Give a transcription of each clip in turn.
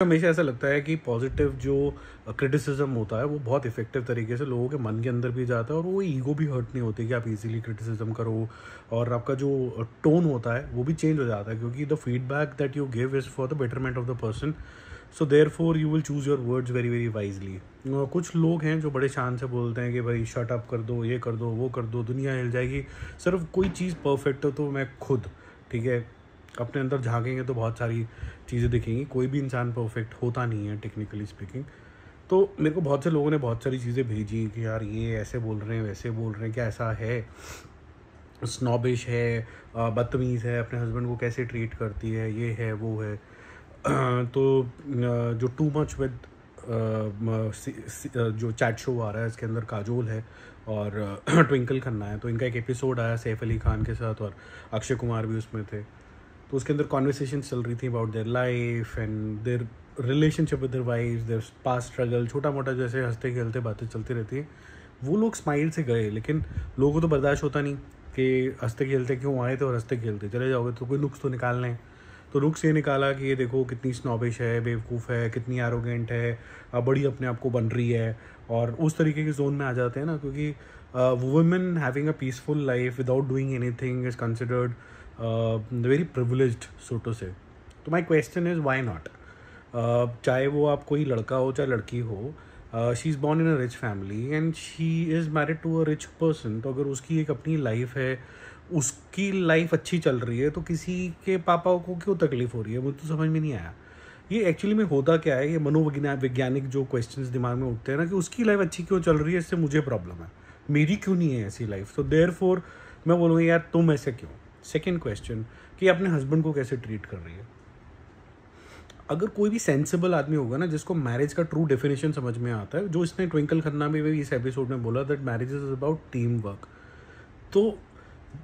हमेशा ऐसा लगता है कि पॉजिटिव जो क्रिटिसिज्म होता है वो बहुत इफेक्टिव तरीके से लोगों के मन के अंदर भी जाता है और वो ईगो भी हर्ट नहीं होती कि आप इजीली क्रिटिसिज्म करो और आपका जो टोन होता है वो भी चेंज हो जाता है क्योंकि the feedback that you give is for the betterment of the person. So therefore you will choose your words very very wisely. कुछ लोग हैं जो बड़े शान से बोलते हैं कि भाई शट अप कर दो, ये कर दो, वो कर दो, दुनिया हिल जाएगी. सिर्फ कोई चीज़ परफेक्ट हो तो मैं खुद ठीक है अपने अंदर झाँकेंगे तो बहुत सारी चीज़ें दिखेंगी. कोई भी इंसान परफेक्ट होता नहीं है टेक्निकली स्पीकिंग. तो मेरे को बहुत से लोगों ने बहुत सारी चीज़ें भेजी कि यार ये ऐसे बोल रहे हैं, वैसे बोल रहे हैं, क्या ऐसा है, स्नॉबिश है, बदतमीज़ है, अपने हस्बैंड को कैसे ट्रीट करती है, ये है वो है. तो जो टू मच विद जो चैट शो आ रहा है इसके अंदर काजोल है और ट्विंकल खन्ना है. तो इनका एक एपिसोड आया सैफ अली खान के साथ और अक्षय कुमार भी उसमें थे. तो उसके अंदर कॉन्वर्सेशन चल रही थी about their life and their relationship with their wives, their past struggle, छोटा मोटा जैसे हंसते खेलते बातें चलती रहती हैं. वो लोग स्माइल से गए लेकिन लोगों को तो बर्दाश्त होता नहीं कि हंसते खेलते क्यों आए थे और हंसते खेलते चले जाओगे तो कोई नुक्स तो निकालना है. तो नुक्स ये निकाला कि ये देखो कितनी स्नॉबिश है, बेवकूफ़ है, कितनी एरोगेंट है, बड़ी अपने आप को बन रही है. और उस तरीके के जोन में आ जाते हैं ना क्योंकि women having a peaceful life without doing anything is considered very privileged so to say. तो my question is why not. चाहे वो आप कोई लड़का हो चाहे लड़की हो, she is born in a rich family and she is married to a rich person. तो अगर उसकी एक अपनी लाइफ है, उसकी लाइफ अच्छी चल रही है, तो किसी के पापा को क्यों तकलीफ़ हो रही है, मुझे तो समझ में नहीं आया. ये एक्चुअली में होता क्या है, ये वैज्ञानिक जो क्वेश्चंस दिमाग में उठते हैं ना कि उसकी लाइफ अच्छी क्यों चल रही है, इससे मुझे प्रॉब्लम है, मेरी क्यों नहीं है ऐसी लाइफ. तो देयरफॉर मैं बोलूँगा यार तुम ऐसे क्यों. सेकेंड क्वेश्चन कि अपने हस्बैंड को कैसे ट्रीट कर रही है. अगर कोई भी सेंसिबल आदमी होगा ना जिसको मैरिज का ट्रू डेफिनेशन समझ में आता है, जो इसने ट्विंकल खन्ना में भी इस एपिसोड में बोला that marriage is about team work. तो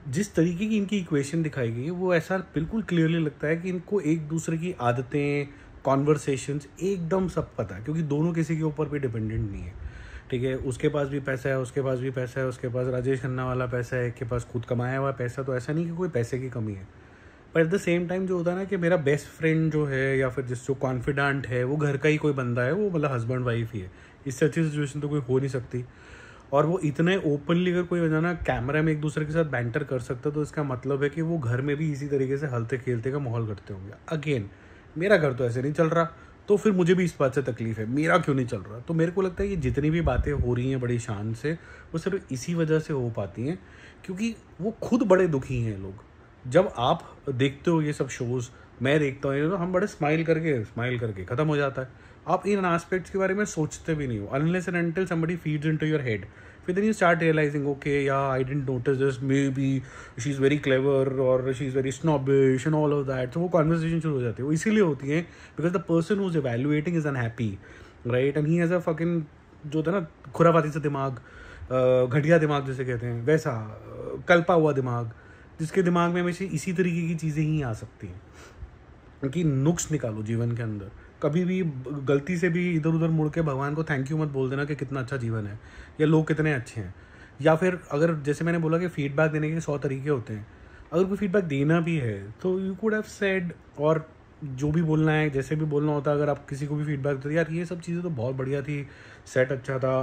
जिस तरीके की इनकी इक्वेशन दिखाई गई है वो ऐसा बिल्कुल क्लियरली लगता है कि इनको एक दूसरे की आदतें, कॉन्वर्सेशंस एकदम सब पता है क्योंकि दोनों किसी के ऊपर भी डिपेंडेंट नहीं है. ठीक है, उसके पास भी पैसा है, उसके पास भी पैसा है, उसके पास राजेश खन्ना वाला पैसा है, के पास खुद कमाया हुआ पैसा. तो ऐसा नहीं कि कोई पैसे की कमी है. पर एट द सेम टाइम जो होता है ना कि मेरा बेस्ट फ्रेंड जो है या फिर जिस जो कॉन्फिडेंट है वो घर का ही कोई बंदा है, वो मतलब हस्बैंड वाइफ ही है. इससे अच्छी सिचुएशन तो कोई हो नहीं सकती. और वो इतने ओपनली अगर कोई ना कैमरा में एक दूसरे के साथ बैंटर कर सकता तो इसका मतलब है कि वो घर में भी इसी तरीके से हलते खेलते का माहौल करते होंगे. अगेन मेरा घर तो ऐसे नहीं चल रहा तो फिर मुझे भी इस बात से तकलीफ है, मेरा क्यों नहीं चल रहा. तो मेरे को लगता है कि जितनी भी बातें हो रही हैं बड़ी शान से वो सिर्फ इसी वजह से हो पाती हैं क्योंकि वो खुद बड़े दुखी हैं लोग. जब आप देखते हो ये सब शोज़, मैं देखता हूँ तो हम बड़े स्माइल करके ख़त्म हो जाता है. आप इन एस्पेक्ट्स के बारे में सोचते भी नहीं हो unless and until somebody feeds into your head. फिर then you start realising okay yeah I didn't notice this, maybe she is very clever और she is very snobbish and all of that. तो वो conversation शुरू हो जाती है. वो इसीलिए होती है because the person who is evaluating is unhappy, right, and he has a fucking जो होता है ना खुराफाती सा दिमाग, घटिया दिमाग जिसे कहते हैं, वैसा कल्पा हुआ दिमाग जिसके दिमाग में हमेशा इसी तरीके की चीज़ें ही आ सकती हैं कि नुक्स निकालो जीवन के अंदर. कभी भी गलती से भी इधर उधर मुड़ के भगवान को थैंक यू मत बोल देना कि कितना अच्छा जीवन है या लोग कितने अच्छे हैं. या फिर अगर जैसे मैंने बोला कि फीडबैक देने के 100 तरीके होते हैं, अगर कोई फीडबैक देना भी है तो यू कुड हैव सेड, और जो भी बोलना है जैसे भी बोलना होता है, अगर आप किसी को भी फीडबैक देते यार ये सब चीज़ें तो बहुत बढ़िया थी, सेट अच्छा था,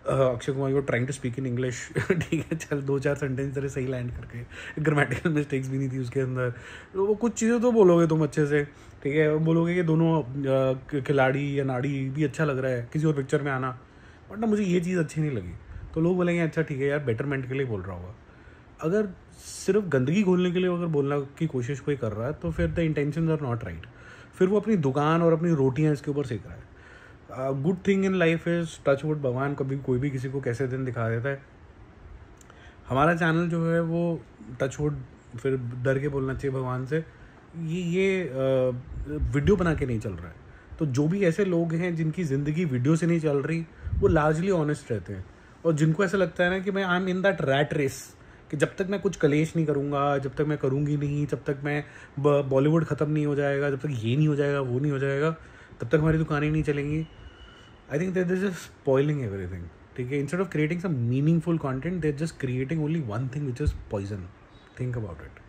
अक्षय कुमार को trying to speak in English, ठीक है चल 2-4 सेंटेंस तेरे सही लैंड करके, ग्रामेटिकल मिस्टेक्स भी नहीं थी उसके अंदर. तो वो कुछ चीज़ें तो बोलोगे तुम अच्छे से, ठीक है, बोलोगे कि दोनों खिलाड़ी या नाड़ी भी अच्छा लग रहा है किसी और पिक्चर में आना, बट ना मुझे ये चीज़ अच्छी नहीं लगी. तो लोग बोलेंगे अच्छा ठीक है यार बेटरमेंट के लिए बोल रहा होगा. अगर सिर्फ गंदगी घोलने के लिए अगर बोलना की कोशिश कोई कर रहा है तो फिर the intentions are not right. फिर वो अपनी दुकान और अपनी रोटियां इसके ऊपर सेक रहा है. Good thing in life is touch wood, भगवान कभी कोई भी किसी को कैसे दिन दिखा देता है. हमारा चैनल जो है वो टच वुड फिर डर के बोलना चाहिए भगवान से, ये वीडियो बना के नहीं चल रहा है. तो जो भी ऐसे लोग हैं जिनकी ज़िंदगी वीडियो से नहीं चल रही वो लार्जली ऑनेस्ट रहते हैं. और जिनको ऐसा लगता है ना कि मैं I am in that rat race कि जब तक मैं कुछ कलेश नहीं करूँगा, जब तक मैं करूँगी नहीं, जब तक मैं बॉलीवुड ख़त्म नहीं हो जाएगा, जब तक ये नहीं हो जाएगा वो नहीं हो जाएगा, तब तक हमारी दुकानें नहीं चलेंगी. I think that is just spoiling everything. ठीक है, instead of creating some meaningful content they are just creating only one thing which is poison. Think about it.